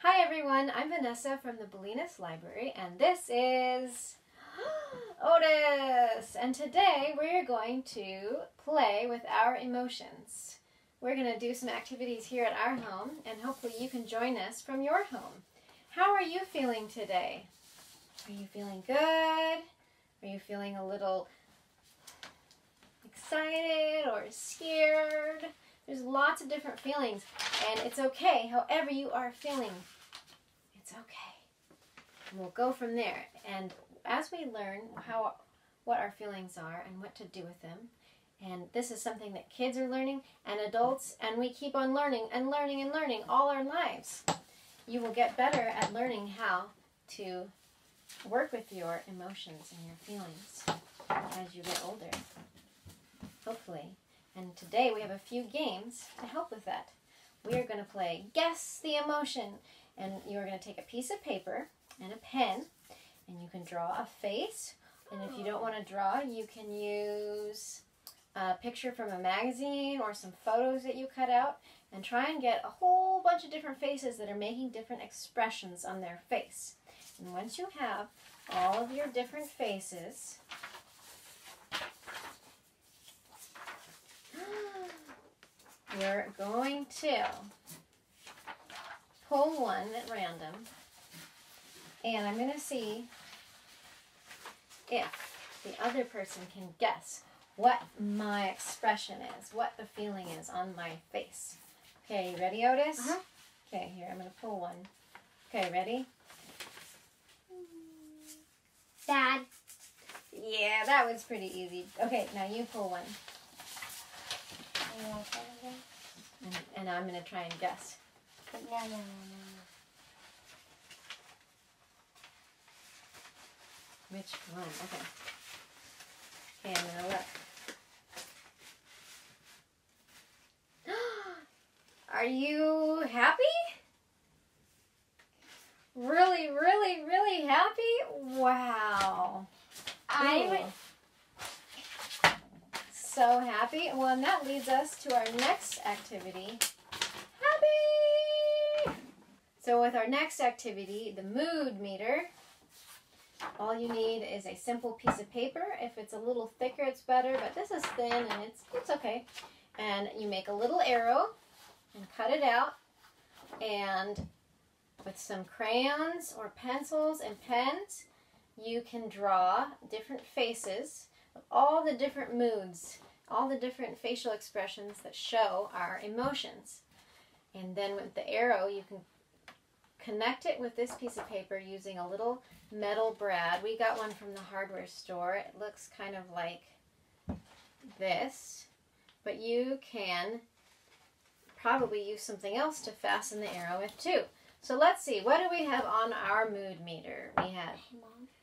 Hi everyone, I'm Vanessa from the Bolinas Library, and this is Otis. And today we're going to play with our emotions. We're going to do some activities here at our home, and hopefully you can join us from your home. How are you feeling today? Are you feeling good? Are you feeling a little excited or scared? There's lots of different feelings, and it's okay however you are feeling. It's okay. And we'll go from there. And as we learn what our feelings are and what to do with them, and this is something that kids are learning and adults, and we keep on learning and learning and learning all our lives, you will get better at learning how to work with your emotions and your feelings as you get older, hopefully. And today we have a few games to help with that. We are going to play Guess the Emotion. And you're going to take a piece of paper and a pen, and you can draw a face. And if you don't want to draw, you can use a picture from a magazine or some photos that you cut out, and try and get a whole bunch of different faces that are making different expressions on their face. And once you have all of your different faces, you're going to pull one at random, and I'm going to see if the other person can guess what my expression is, what the feeling is on my face. Okay, you ready, Otis? Uh-huh. Okay, here, I'm going to pull one. Okay, ready? Sad. Yeah, that was pretty easy. Okay, now you pull one. And I'm going to try and guess. No. Which one? Okay. Okay, I'm going to look. Are you happy? Really, really, really happy? Wow. I'm so happy. Well, and that leads us to our next activity. Happy! So with our next activity, the mood meter, all you need is a simple piece of paper. If it's a little thicker, it's better, but this is thin and it's okay. And you make a little arrow and cut it out, and with some crayons or pencils and pens, you can draw different faces of all the different moods, all the different facial expressions that show our emotions. And then with the arrow, you can connect it with this piece of paper using a little metal brad. We got one from the hardware store. It looks kind of like this, but you can probably use something else to fasten the arrow with too. So let's see, what do we have on our mood meter? We have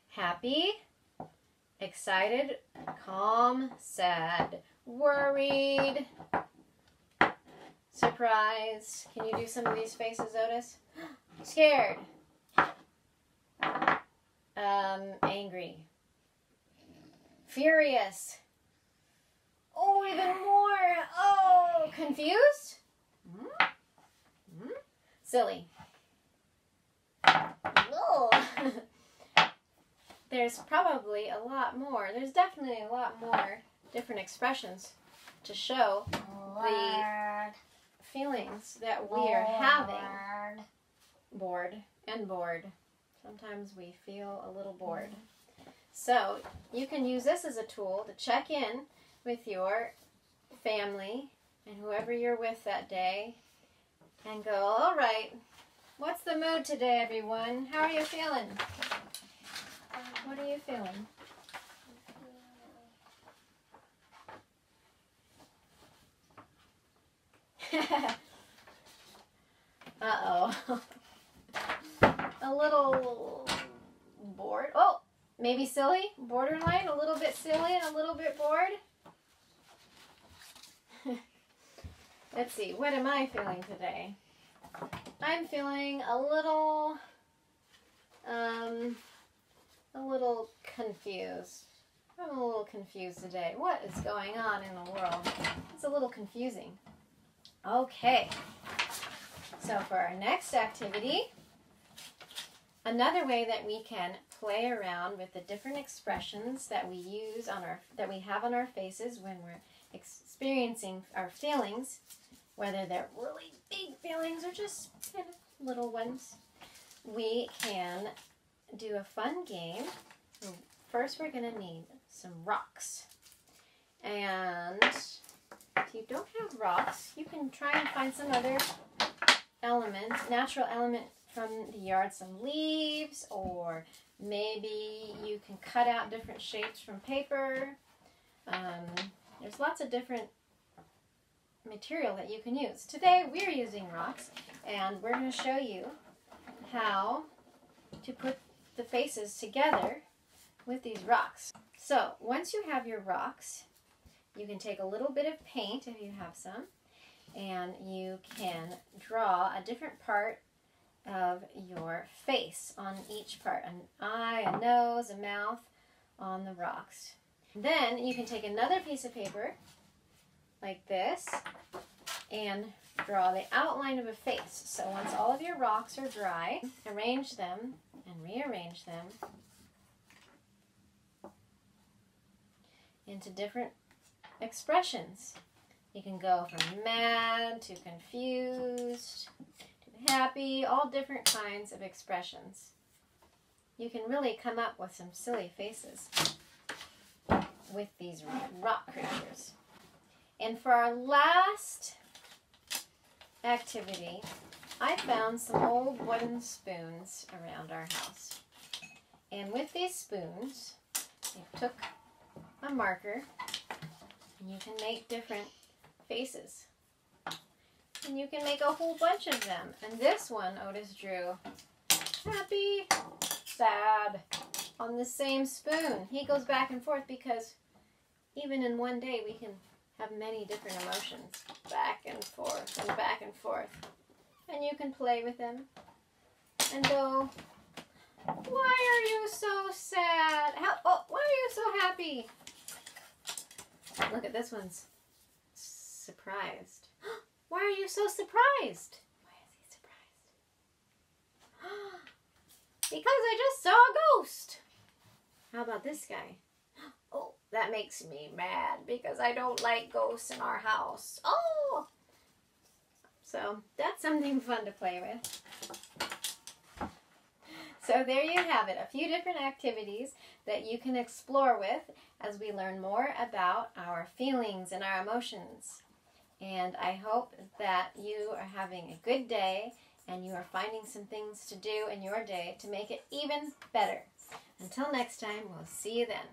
happy, excited, calm, sad, worried, surprised. Can you do some of these faces, Otis? Scared. Angry. Furious. Oh, even more. Oh, confused? Silly. No. There's probably a lot more. There's definitely a lot more different expressions to show the feelings that we are having. Bored and bored. Sometimes we feel a little bored. So you can use this as a tool to check in with your family and whoever you're with that day and go, all right, what's the mood today, everyone? How are you feeling? What are you feeling? Uh-oh. A little bored. Oh, maybe silly? Borderline? A little bit silly and a little bit bored? Let's see, what am I feeling today? I'm feeling a little confused. I'm a little confused today. What is going on in the world? It's a little confusing. Okay. So for our next activity, Another way that we can play around with the different expressions that we use that we have on our faces when we're experiencing our feelings, whether they're really big feelings or just kind of little ones, we can do a fun game. First, we're going to need some rocks. And if you don't have rocks, you can try and find some other element, natural element from the yard, some leaves, or maybe you can cut out different shapes from paper. There's lots of different material that you can use. Today we're using rocks, and we're going to show you how to put the faces together with these rocks. So once you have your rocks, you can take a little bit of paint if you have some, and you can draw a different part of your face on each part, an eye, a nose, a mouth on the rocks. Then you can take another piece of paper like this and draw the outline of a face. So once all of your rocks are dry, arrange them and rearrange them into different expressions. You can go from mad to confused to happy, all different kinds of expressions. You can really come up with some silly faces with these rock creatures. And for our last activity, I found some old wooden spoons around our house. And with these spoons, I took a marker, and you can make different faces. And you can make a whole bunch of them. And this one, Otis drew happy, sad on the same spoon. He goes back and forth because even in one day we can have many different emotions. Back and forth and back and forth. And you can play with them and go, why are you so sad? Why are you so happy? Look at this one's surprised. Why are you so surprised? Why is he surprised? Because I just saw a ghost. How about this guy? Oh, that makes me mad because I don't like ghosts in our house. Oh! So that's something fun to play with. So there you have it, a few different activities that you can explore with as we learn more about our feelings and our emotions. And I hope that you are having a good day and you are finding some things to do in your day to make it even better. Until next time, we'll see you then.